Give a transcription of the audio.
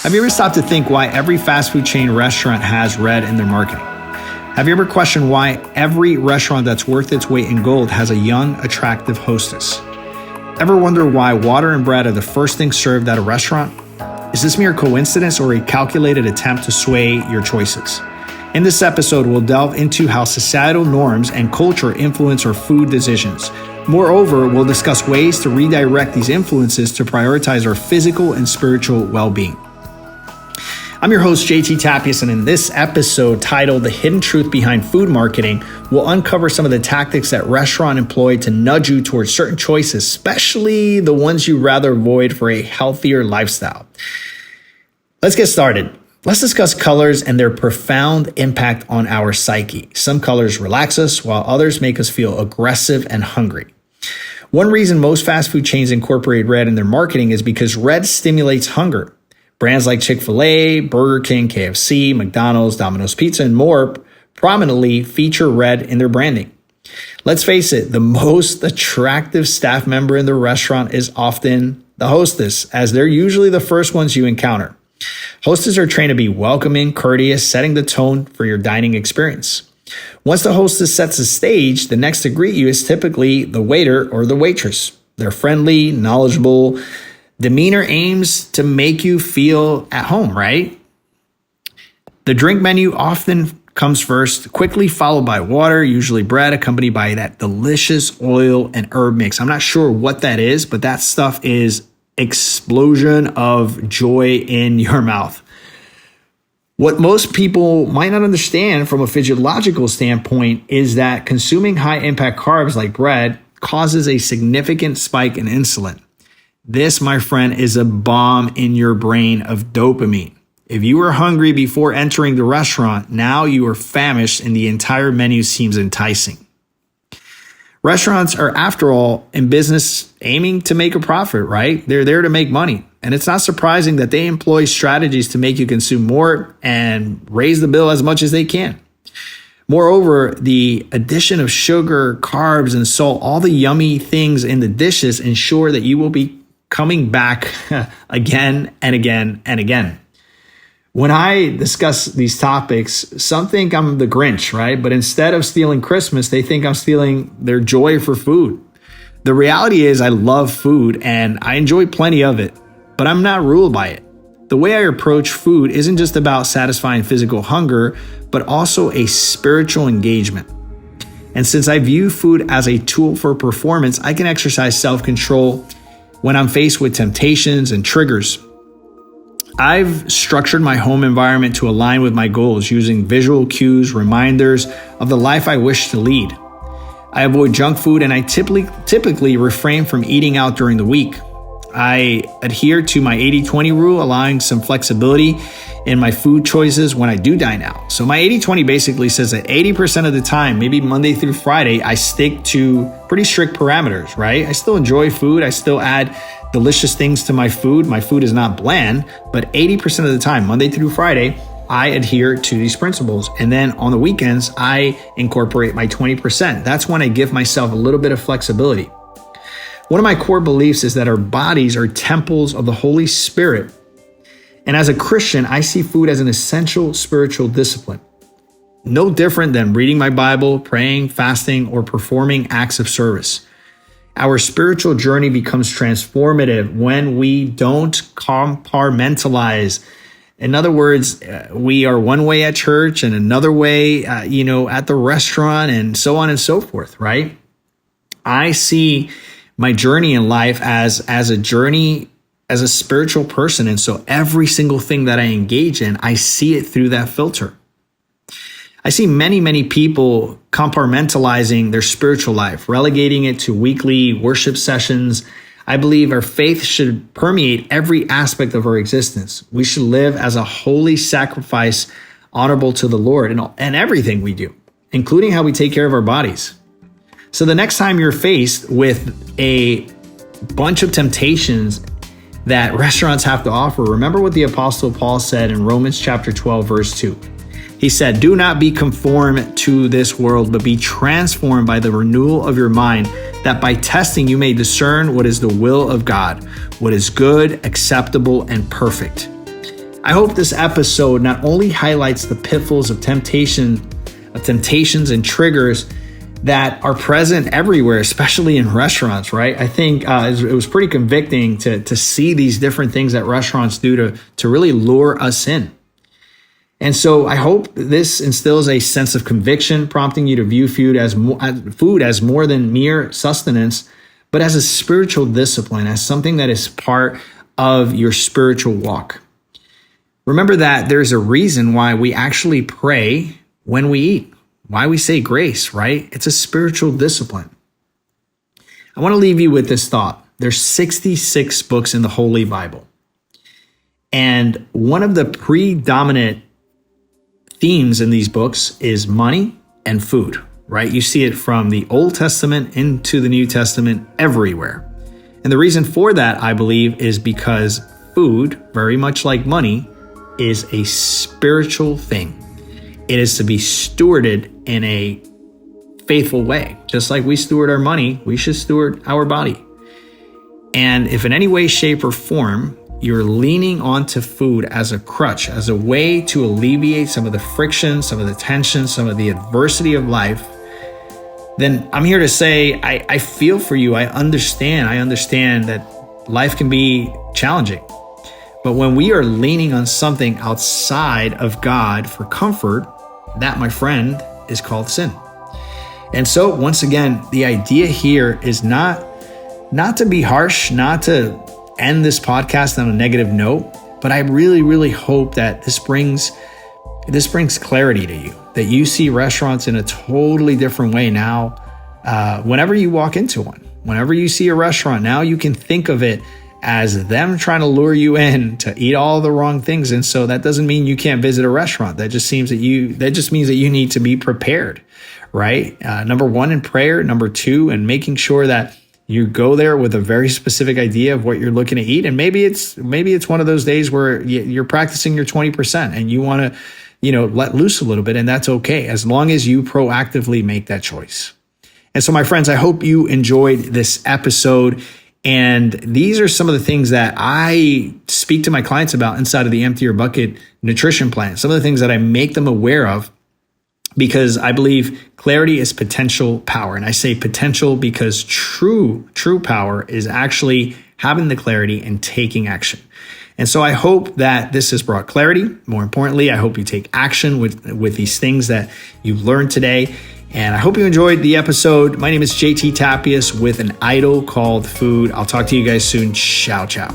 Have you ever stopped to think why every fast food chain restaurant has red in their marketing? Have you ever questioned why every restaurant that's worth its weight in gold has a young, attractive hostess? Ever wonder why water and bread are the first things served at a restaurant? Is this mere coincidence or a calculated attempt to sway your choices? In this episode, we'll delve into how societal norms and culture influence our food decisions. Moreover, we'll discuss ways to redirect these influences to prioritize our physical and spiritual well-being. I'm your host, JT Tapias, and in this episode titled The Hidden Truth Behind Food Marketing, we'll uncover some of the tactics that restaurants employ to nudge you towards certain choices, especially the ones you'd rather avoid for a healthier lifestyle. Let's get started. Let's discuss colors and their profound impact on our psyche. Some colors relax us, while others make us feel aggressive and hungry. One reason most fast food chains incorporate red in their marketing is because red stimulates hunger. Brands like Chick-fil-A, Burger King, KFC, McDonald's, Domino's Pizza, and more prominently feature red in their branding. Let's face it, the most attractive staff member in the restaurant is often the hostess, as they're usually the first ones you encounter. Hostesses are trained to be welcoming, courteous, setting the tone for your dining experience. Once the hostess sets the stage, the next to greet you is typically the waiter or the waitress. They're friendly, knowledgeable. Demeanor aims to make you feel at home, right? The drink menu often comes first, quickly followed by water, usually bread, accompanied by that delicious oil and herb mix. I'm not sure what that is, but that stuff is explosion of joy in your mouth. What most people might not understand from a physiological standpoint is that consuming high-impact carbs like bread causes a significant spike in insulin. This, my friend, is a bomb in your brain of dopamine. If you were hungry before entering the restaurant, now you are famished and the entire menu seems enticing. Restaurants are, after all, in business aiming to make a profit, right? They're there to make money. And it's not surprising that they employ strategies to make you consume more and raise the bill as much as they can. Moreover, the addition of sugar, carbs, and salt, all the yummy things in the dishes ensure that you will be coming back again and again and again. When I discuss these topics, some think I'm the Grinch, right? But instead of stealing Christmas, they think I'm stealing their joy for food. The reality is I love food and I enjoy plenty of it, but I'm not ruled by it. The way I approach food isn't just about satisfying physical hunger, but also a spiritual engagement. And since I view food as a tool for performance, I can exercise self-control when I'm faced with temptations and triggers. I've structured my home environment to align with my goals using visual cues, reminders of the life I wish to lead. I avoid junk food and I typically refrain from eating out during the week. I adhere to my 80-20 rule, allowing some flexibility in my food choices when I do dine out. So my 80-20 basically says that 80% of the time, maybe Monday through Friday, I stick to pretty strict parameters, right? I still enjoy food. I still add delicious things to my food. My food is not bland, but 80% of the time, Monday through Friday, I adhere to these principles. And then on the weekends, I incorporate my 20%. That's when I give myself a little bit of flexibility. One of my core beliefs is that our bodies are temples of the Holy Spirit. And as a Christian, I see food as an essential spiritual discipline. No different than reading my Bible, praying, fasting, or performing acts of service. Our spiritual journey becomes transformative when we don't compartmentalize. In other words, we are one way at church and another way, at the restaurant and so on and so forth, right? I see my journey in life as a journey as a spiritual person. And so every single thing that I engage in, I see it through that filter. I see many people compartmentalizing their spiritual life, relegating it to weekly worship sessions. I believe our faith should permeate every aspect of our existence. We should live as a holy sacrifice, honorable to the Lord in everything we do, including how we take care of our bodies. So the next time you're faced with a bunch of temptations that restaurants have to offer, remember what the Apostle Paul said in Romans chapter 12, verse 2. He said, "Do not be conformed to this world, but be transformed by the renewal of your mind, that by testing you may discern what is the will of God, what is good, acceptable, and perfect." I hope this episode not only highlights the pitfalls of temptations and triggers that are present everywhere, especially in restaurants, right? I think it was pretty convicting to see these different things that restaurants do to really lure us in. And so I hope this instills a sense of conviction, prompting you to view food as more than mere sustenance, but as a spiritual discipline, as something that is part of your spiritual walk. Remember that there's a reason why we actually pray when we eat, why we say grace, right? It's a spiritual discipline. I want to leave you with this thought. There's 66 books in the Holy Bible. And one of the predominant themes in these books is money and food, right? You see it from the Old Testament into the New Testament everywhere. And the reason for that, I believe, is because food, very much like money, is a spiritual thing. It is to be stewarded in a faithful way. Just like we steward our money, we should steward our body. And if in any way, shape, or form, you're leaning onto food as a crutch, as a way to alleviate some of the friction, some of the tension, some of the adversity of life, then I'm here to say, I feel for you. I understand that life can be challenging. But when we are leaning on something outside of God for comfort, that, my friend, is called sin. And so, once again, the idea here is not to be harsh, not to end this podcast on a negative note, but I really, really hope that this brings clarity to you, that you see restaurants in a totally different way now. Whenever you walk into one, whenever you see a restaurant, now you can think of it as them trying to lure you in to eat all the wrong things. And so that doesn't mean you can't visit a restaurant. That just means that you need to be prepared, right? Number one, in prayer. Number two, and making sure that you go there with a very specific idea of what you're looking to eat. And maybe it's one of those days where you're practicing your 20% and you want to, let loose a little bit, and that's okay, as long as you proactively make that choice. And so, my friends, I hope you enjoyed this episode. And these are some of the things that I speak to my clients about inside of the Empty Your Bucket nutrition plan. Some of the things that I make them aware of, because I believe clarity is potential power. And I say potential because true power is actually having the clarity and taking action. And so I hope that this has brought clarity. More importantly, I hope you take action with these things that you learned today. And I hope you enjoyed the episode. My name is JT Tapias with an idol called food. I'll talk to you guys soon. Ciao, ciao.